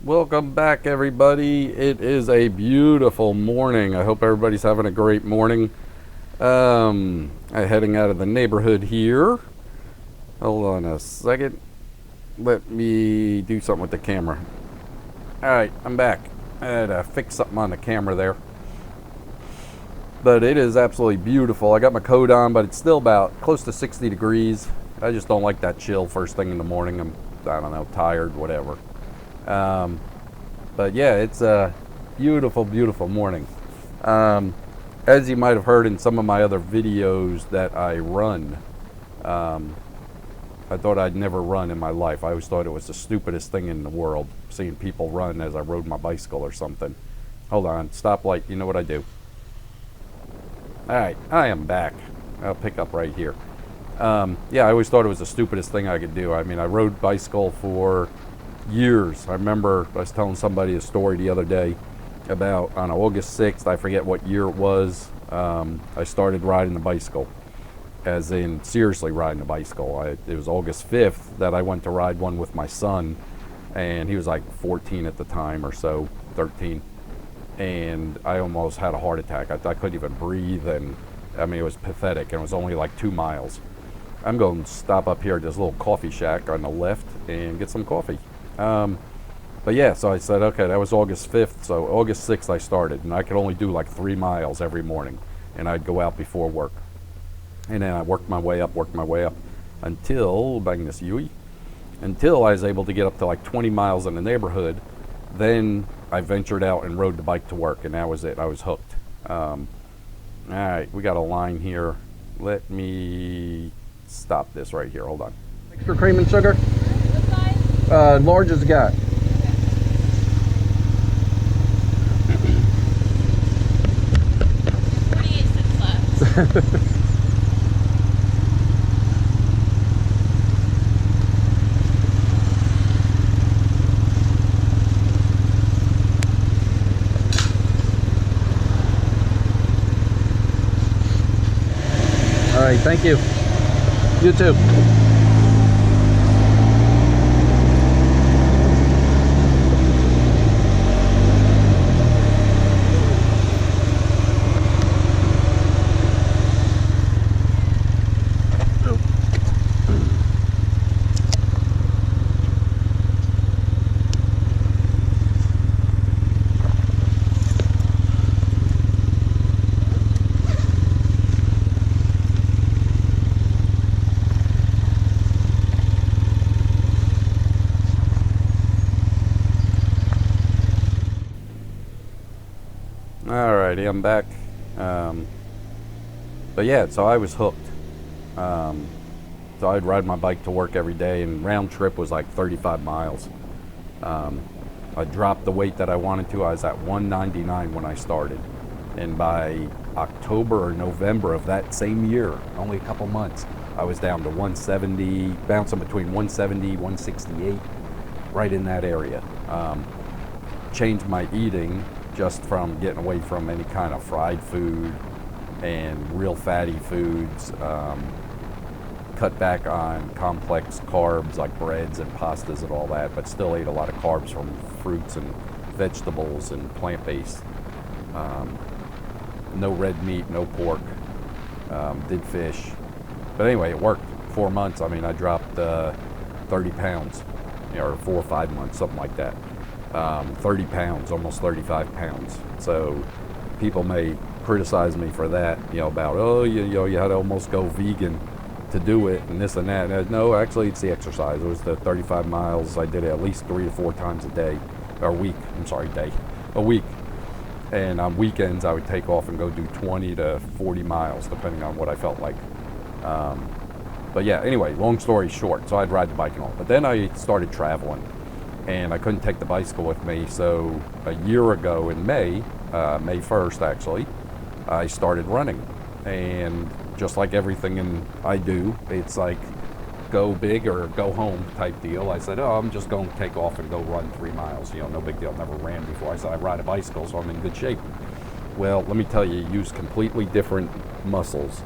Welcome back, everybody. It is a beautiful morning. I hope everybody's having a great morning. I'm heading out of the neighborhood here. Hold on a second. Let me do something with the camera. Alright, I'm back. I had to fix something on the camera there. But it is absolutely beautiful. I got my coat on, but it's still about close to 60 degrees. I just don't like that chill first thing in the morning. I don't know, tired, whatever. But yeah, it's a beautiful, beautiful morning. As you might have heard in some of my other videos that I run, I thought I'd never run in my life. I always thought it was the stupidest thing in the world, seeing people run as I rode my bicycle or something. Hold on, stoplight, you know what I do. Alright, I am back. I'll pick up right here. Yeah, I always thought it was the stupidest thing I could do. I mean, I rode bicycle for years. I remember I was telling somebody a story the other day about on August 6th, I forget what year it was, I started riding the bicycle, as in seriously riding a bicycle. It was August 5th that I went to ride one with my son, and he was like 14 at the time or so, 13, and I almost had a heart attack. I couldn't even breathe, and I mean, it was pathetic, and it was only like 2 miles. I'm going to stop up here at this little coffee shack on the left and get some coffee. But yeah, so I said, okay, that was August 5th, so August 6th I started, and I could only do like 3 miles every morning, and I'd go out before work. And then I worked my way up, until, bang this Yui, until I was able to get up to like 20 miles in the neighborhood. Then I ventured out and rode the bike to work, and that was it. I was hooked. Alright, we got a line here. Let me stop this right here, hold on. Extra cream and sugar? What size? Large as it got. 48 cents left. All right, thank you. You too. Alrighty, I'm back. But yeah, so I was hooked. So I'd ride my bike to work every day, and round trip was like 35 miles. I dropped the weight that I wanted to. I was at 199 when I started. And by October or November of that same year, only a couple months, I was down to 170, bouncing between 170, 168, right in that area. Changed my eating just from getting away from any kind of fried food and real fatty foods. Cut back on complex carbs like breads and pastas and all that, but still ate a lot of carbs from fruits and vegetables and plant-based. No red meat, no pork, did fish. But anyway, it worked. 4 months, I mean, I dropped 30 pounds, or 4 or 5 months, something like that. 30 pounds, almost 35 pounds. So people may criticize me for that, about, oh, you had to almost go vegan to do it and this and that. And no, actually it's the exercise. It was the 35 miles. I did it at least 3 to 4 times a day, or a week. A week. And on weekends I would take off and go do 20 to 40 miles, depending on what I felt like. But yeah, anyway, long story short, so I'd ride the bike and all. But then I started traveling, and I couldn't take the bicycle with me, so a year ago in May 1st actually, I started running. And just like everything I do, it's like go big or go home type deal. I said, oh, I'm just going to take off and go run 3 miles. No big deal, never ran before. I said, I ride a bicycle, so I'm in good shape. Well, let me tell you, use completely different muscles.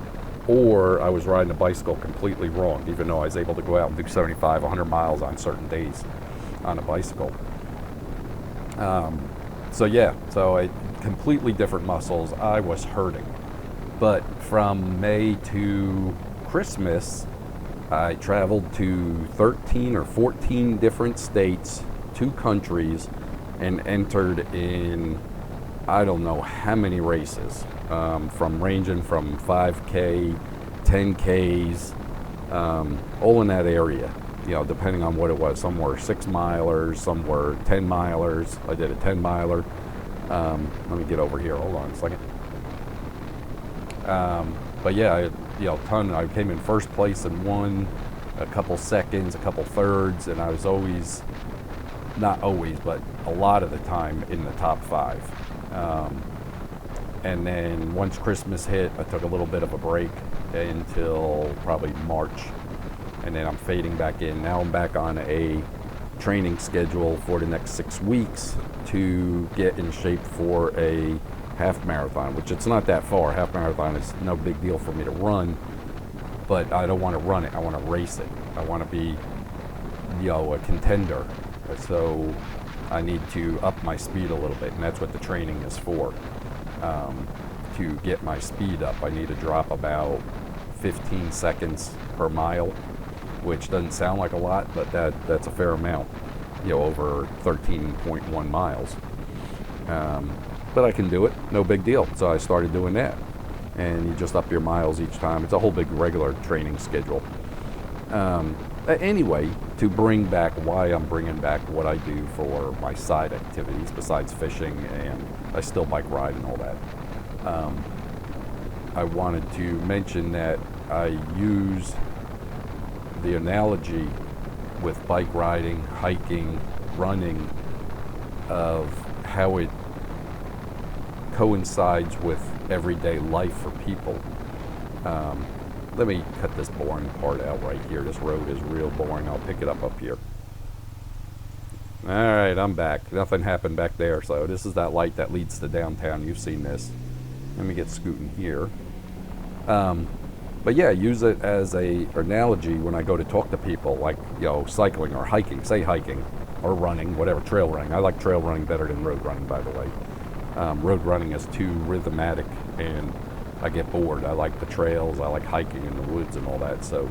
Or I was riding a bicycle completely wrong, even though I was able to go out and do 75, 100 miles on certain days on a bicycle. So yeah, so I completely different muscles. I was hurting, but from May to Christmas, I traveled to 13 or 14 different states, 2 countries, and entered in I don't know how many races, from ranging from 5K, 10Ks, all in that area. Depending on what it was. Some were 6 milers, some were 10 milers. I did a 10 miler. Let me get over here. Hold on a second. But yeah, ton. I came in first place and won a couple seconds, a couple thirds, and I was always, not always, but a lot of the time in the top 5. And then once Christmas hit, I took a little bit of a break until probably March. And then I'm fading back in. Now I'm back on a training schedule for the next 6 weeks to get in shape for a half marathon, which it's not that far. Half marathon is no big deal for me to run, but I don't want to run it. I want to race it. I want to be, a contender. So I need to up my speed a little bit, and that's what the training is for. To get my speed up, I need to drop about 15 seconds per mile, which doesn't sound like a lot, but that's a fair amount, over 13.1 miles. But I can do it, no big deal. So I started doing that. And you just up your miles each time. It's a whole big regular training schedule. Anyway, to bring back why I'm bringing back what I do for my side activities besides fishing, and I still bike ride and all that. I wanted to mention that I use the analogy with bike riding, hiking, running, of how it coincides with everyday life for people. Let me cut this boring part out right here. This road is real boring. I'll pick it up here. All right, I'm back. Nothing happened back there. So this is that light that leads to downtown. You've seen this. Let me get scooting here. But yeah, use it as a analogy when I go to talk to people, like, cycling or hiking, say hiking or running, whatever, trail running. I like trail running better than road running, by the way. Road running is too rhythmatic and I get bored. I like the trails, I like hiking in the woods and all that, so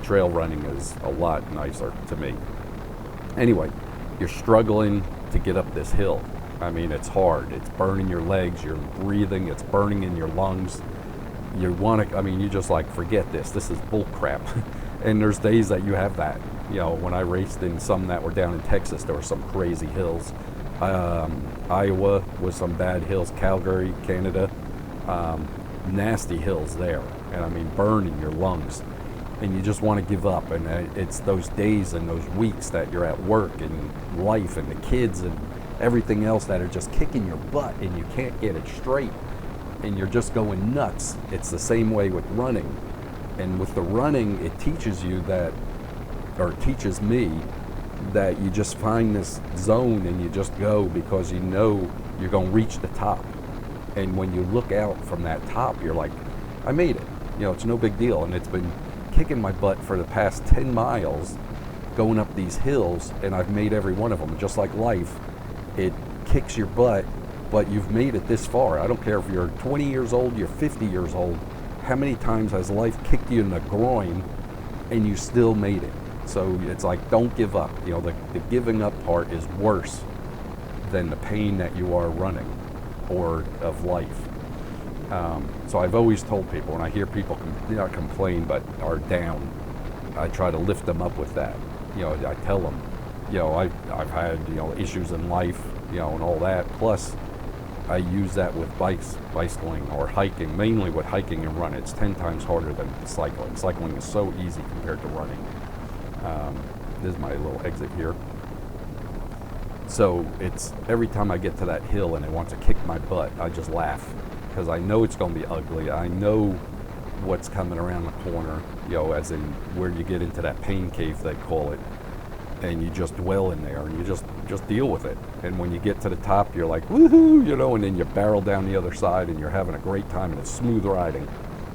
trail running is a lot nicer to me. Anyway, you're struggling to get up this hill. I mean, it's hard. It's burning your legs, you're breathing, it's burning in your lungs. You just like, forget this. This is bull crap. And there's days that you have that. When I raced in some that were down in Texas, there were some crazy hills. Iowa was some bad hills. Calgary, Canada, nasty hills there. And I mean, burning your lungs. And you just want to give up. And it's those days and those weeks that you're at work and life and the kids and everything else that are just kicking your butt and you can't get it straight. And you're just going nuts. It's the same way with running. And with the running, it teaches you that, or teaches me, that you just find this zone and you just go because you know you're going to reach the top. And when you look out from that top, you're like, I made it. It's no big deal. And it's been kicking my butt for the past 10 miles going up these hills, and I've made every one of them. Just like life, it kicks your butt, but you've made it this far. I don't care if you're 20 years old, you're 50 years old. How many times has life kicked you in the groin and you still made it? So it's like, don't give up. The giving up part is worse than the pain that you are running or of life. So I've always told people, when I hear people not complain but are down, I try to lift them up with that. I tell them, I've had issues in life, and all that. Plus, I use that with bicycling or hiking, mainly with hiking and running. It's 10 times harder than cycling. Cycling is so easy compared to running. This is my little exit here. So it's every time I get to that hill and it wants to kick my butt, I just laugh because I know it's going to be ugly. I know what's coming around the corner, as in where you get into that pain cave, they call it. And you just dwell in there and you just deal with it. And when you get to the top, you're like, woohoo, and then you barrel down the other side and you're having a great time and it's smooth riding.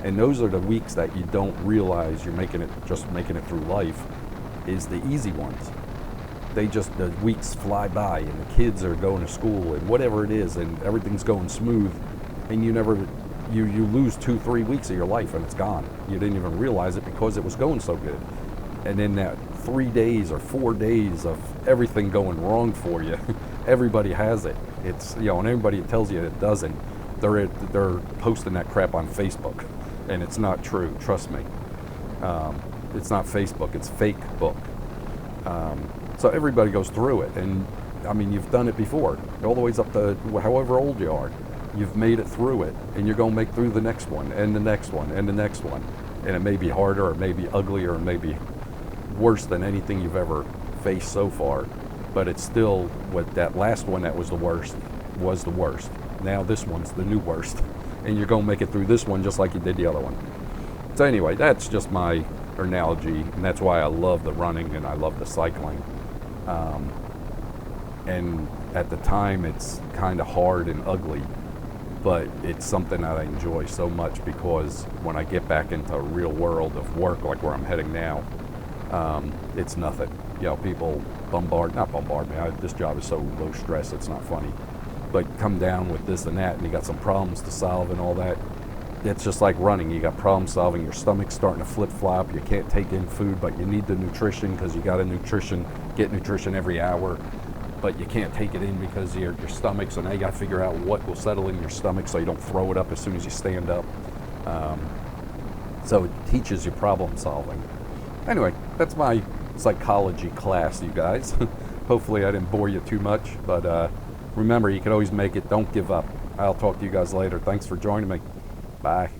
And those are the weeks that you don't realize you're making it through life, is the easy ones. the weeks fly by, and the kids are going to school and whatever it is, and everything's going smooth, and you lose 2-3 weeks of your life and it's gone. You didn't even realize it because it was going so good. And then that 3 days or 4 days of everything going wrong for you, everybody has it. It's, and everybody that tells you it doesn't, they're posting that crap on Facebook, and it's not true. Trust me. It's not Facebook. It's fake book. So everybody goes through it, and I mean, you've done it before, all the way up to however old you are. You've made it through it, and you're going to make through the next one, and the next one, and the next one. And it may be harder, or it may be uglier, or maybe worse than anything you've ever faced so far. But it's still, that last one that was the worst. Now this one's the new worst. And you're going to make it through this one just like you did the other one. So anyway, that's just my analogy, and that's why I love the running and I love the cycling. And at the time, it's kind of hard and ugly, but it's something that I enjoy so much, because when I get back into a real world of work, like where I'm heading now, it's nothing. People not bombard me. This job is so low stress, it's not funny. But come down with this and that, and you got some problems to solve and all that. It's just like running. You got problem solving. Your stomach's starting to flip flop. You can't take in food, but you need the nutrition, because you got to get nutrition every hour. But you can't take it in because your stomach. So now you got to figure out what will settle in your stomach so you don't throw it up as soon as you stand up. So it teaches you problem solving. Anyway, that's my psychology class, you guys. Hopefully I didn't bore you too much, but remember, you can always make it. Don't give up. I'll talk to you guys later. Thanks for joining me. Bye.